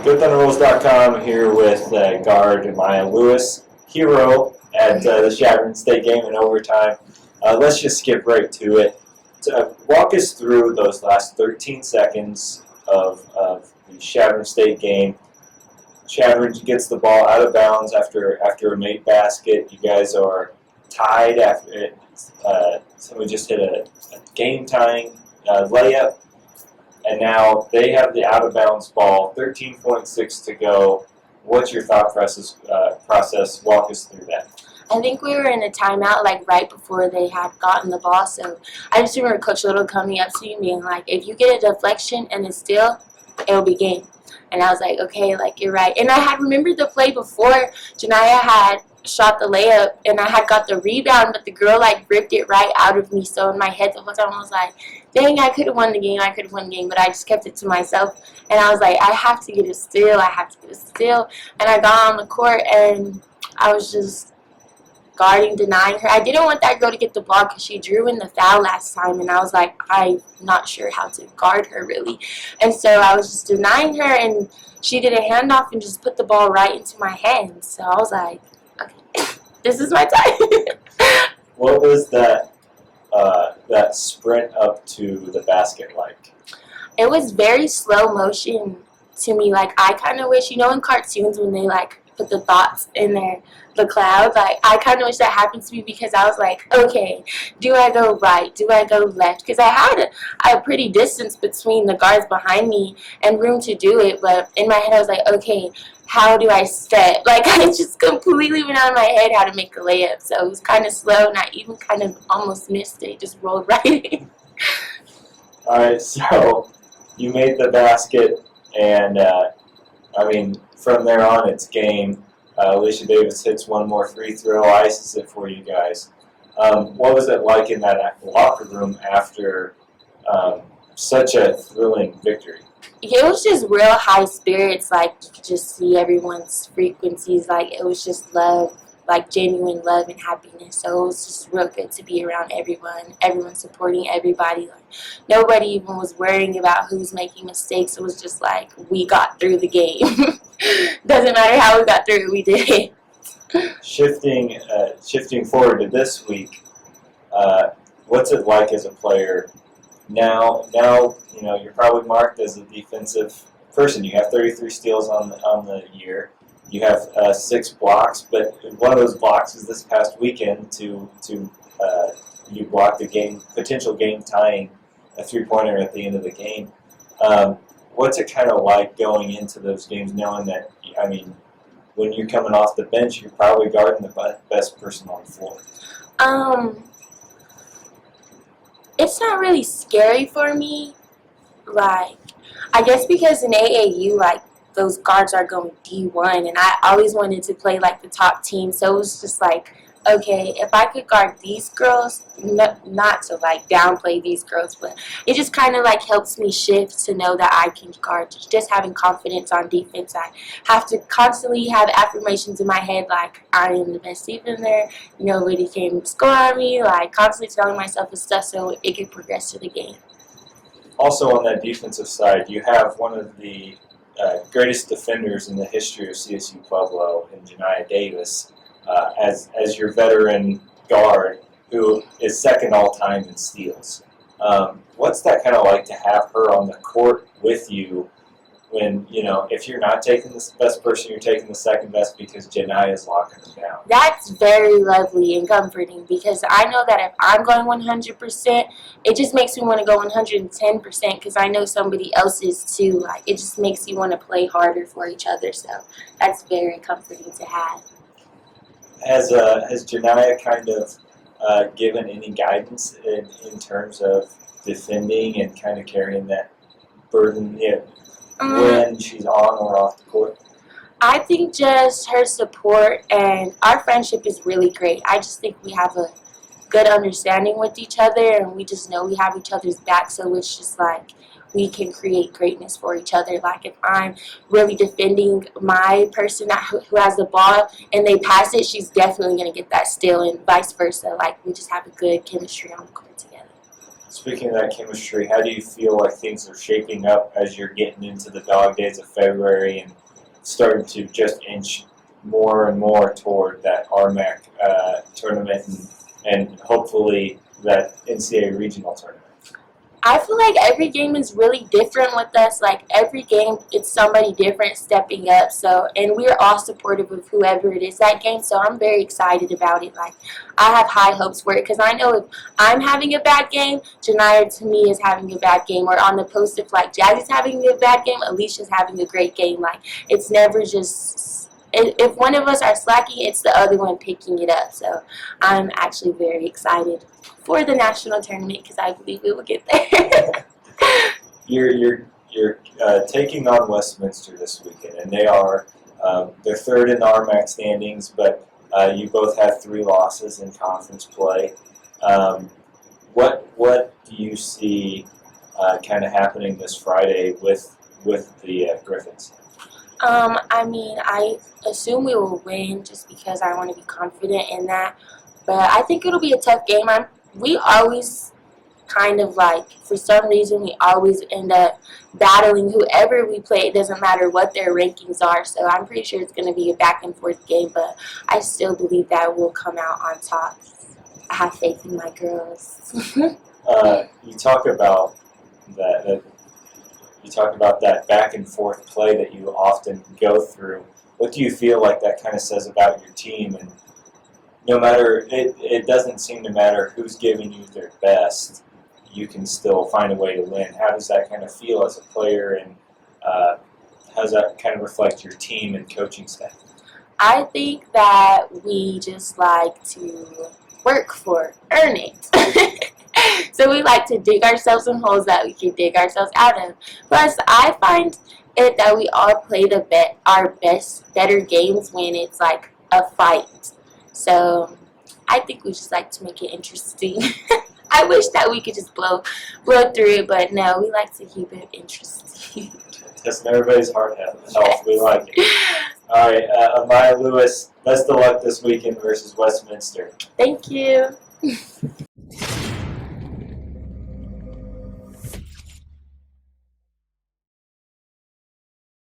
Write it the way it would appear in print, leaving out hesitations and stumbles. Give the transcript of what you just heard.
GoodThunderRolls.com here with guard Amaya Lewis, hero at the Chadron State game in overtime. Let's just skip right to it. Walk us through those last 13 seconds of the Chadron State game. Chadron gets the ball out of bounds after a made basket. You guys are tied after somebody just hit a game-tying layup. And now they have the out-of-bounds ball, 13.6 to go. What's your thought process? Walk us through that. I think we were in a timeout, like, right before they had gotten the ball. So I just remember Coach Little coming up to me being like, if you get a deflection and it's still, it'll be game. And I was like, okay, like, you're right. And I had remembered the play before Janaya had shot the layup, and I had got the rebound, but the girl, like, ripped it right out of me. So in my head the whole time I was like, dang, I could have won the game, but I just kept it to myself. And I was like, I have to get a steal, And I got on the court, and I was just guarding, denying her. I didn't want that girl to get the ball because she drew in the foul last time, and I was like, I'm not sure how to guard her, really. And so I was just denying her, and she did a handoff and just put the ball right into my hands. So I was like, okay, this is my time. What was that sprint up to the basket like? It was very slow motion to me. Like, I kind of wish, in cartoons when they, like, put the thoughts in the clouds, like, I kind of wish that happened to me, because I was like, okay, do I go right? Do I go left? Because I had a pretty distance between the guards behind me and room to do it, but in my head I was like, okay, how do I step? Like, I just completely went out of my head how to make a layup. So it was kind of slow, and I even kind of almost missed it. Just rolled right in. All right, so you made the basket, and from there on it's game. Janaya Davis hits one more free throw, ices it for you guys. What was it like in that locker room after such a thrilling victory? It was just real high spirits. Like, you could just see everyone's frequencies. Like, it was just love, like genuine love and happiness. So it was just real good to be around everyone supporting everybody. Like, nobody even was worrying about who's making mistakes. It was just like, we got through the game. Doesn't matter how we got through it, we did it. Shifting forward to this week, what's it like as a player? Now, you're probably marked as a defensive person. You have 33 steals on the year. You have 6 blocks, but one of those blocks is this past weekend to you blocked a potential game tying a 3-pointer at the end of the game. What's it kind of like going into those games, knowing that, when you're coming off the bench, you're probably guarding the best person on the floor? It's not really scary for me. Like, I guess because in AAU, like, those guards are going D1, and I always wanted to play, like, the top team. So it was just like, okay, if I could guard these girls, not to, like, downplay these girls, but it just kind of, like, helps me shift to know that I can guard. Just having confidence on defense, I have to constantly have affirmations in my head, like, I am the best defender, nobody can score on me, like, constantly telling myself this stuff so it can progress to the game. Also on that defensive side, you have one of the greatest defenders in the history of CSU Pueblo in Janaya Davis as your veteran guard, who is second all-time in steals. What's that kind of like to have her on the court with you when, if you're not taking the best person, you're taking the second best because Janaya is locking them down? That's very lovely and comforting, because I know that if I'm going 100%, it just makes me want to go 110%, because I know somebody else is too. Like, it just makes you want to play harder for each other. So that's very comforting to have. Has Janaya kind of given any guidance in terms of defending and kind of carrying that burden when she's on or off the court? I think just her support, and our friendship is really great. I just think we have a good understanding with each other, and we just know we have each other's back, so it's just like we can create greatness for each other. Like, if I'm really defending my person who has the ball and they pass it, she's definitely going to get that steal, and vice versa. Like, we just have a good chemistry on the court together. Speaking of that chemistry, how do you feel like things are shaping up as you're getting into the dog days of February and starting to just inch more and more toward that RMAC tournament and hopefully that NCAA regional tournament? I feel like every game is really different with us. Like every game, it's somebody different stepping up. So, and we're all supportive of whoever it is that game. So I'm very excited about it. Like I have high hopes for it because I know if I'm having a bad game, Janaya to me is having a bad game. Or on the post, if like Jazzy's having a bad game, Alicia's having a great game. Like it's never just. If one of us are slacking, it's the other one picking it up. So I'm actually very excited for the national tournament because I believe we will get there. You're taking on Westminster this weekend, and they're third in the RMAC standings, but you both have 3 losses in conference play. What do you see kind of happening this Friday with the Griffins? I mean, I assume we will win just because I want to be confident in that. But I think it'll be a tough game. We always kind of like, for some reason, we always end up battling whoever we play. It doesn't matter what their rankings are. So I'm pretty sure it's going to be a back and forth game. But I still believe that we'll come out on top. I have faith in my girls. You talk about that. You talk about that back and forth play that you often go through. What do you feel like that kind of says about your team? And no matter, it doesn't seem to matter who's giving you their best, you can still find a way to win. How does that kind of feel as a player, and how does that kind of reflect your team and coaching staff? I think that we just like to work for, earn it. So we like to dig ourselves in holes that we can dig ourselves out of. Plus, I find it that we all play our better games when it's like a fight. So I think we just like to make it interesting. I wish that we could just blow through it, but no, we like to keep it interesting. Testing everybody's heart health. We like it. All right, Amaya Lewis, best of luck this weekend versus Westminster. Thank you.